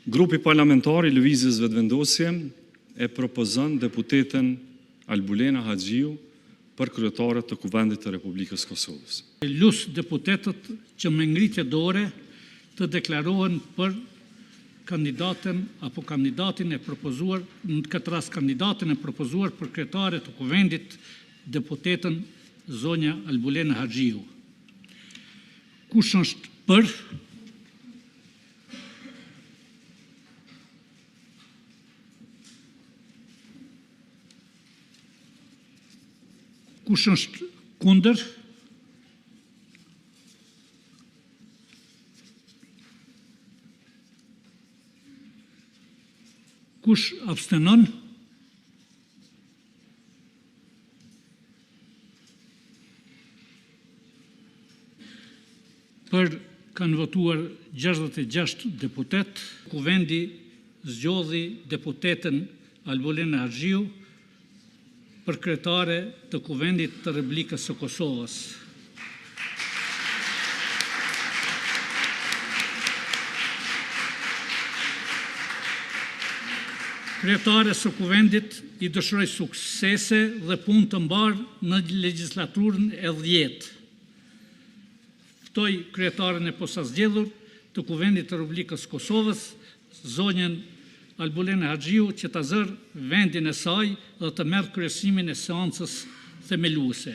Grupi parlamentar i Lëvizjes Vetëvendosje e propozon deputeten Albulena Haxhiu për kryetare të Kuvendit të Republikës Kosovës. Lus deputetët që me ngritje dore të deklarohen për kandidatin apo kandidatin e propozuar, në këtë rast kandidatin e propozuar për kryetare të Kuvendit, deputetën zonja Albulena Haxhiu. Kush është për? Kush është kundër? Kush abstenon? Për kanë votuar 66 deputet. Kuvendi zgjodhi deputeten Albulena Haxhiu për kryetare të Kuvendit të Republikës së Kosovës. Kryetare së Kuvendit i dëshiroj suksese dhe punë të mbarë në legjislaturën e 10. Ftoj kryetaren e posaçëzgjedhur të Kuvendit të Republikës së Kosovës, zonjën Albulena Haxhiu, që ta zërë vendin e saj dhe të merr kryesimin e seancës themeluese.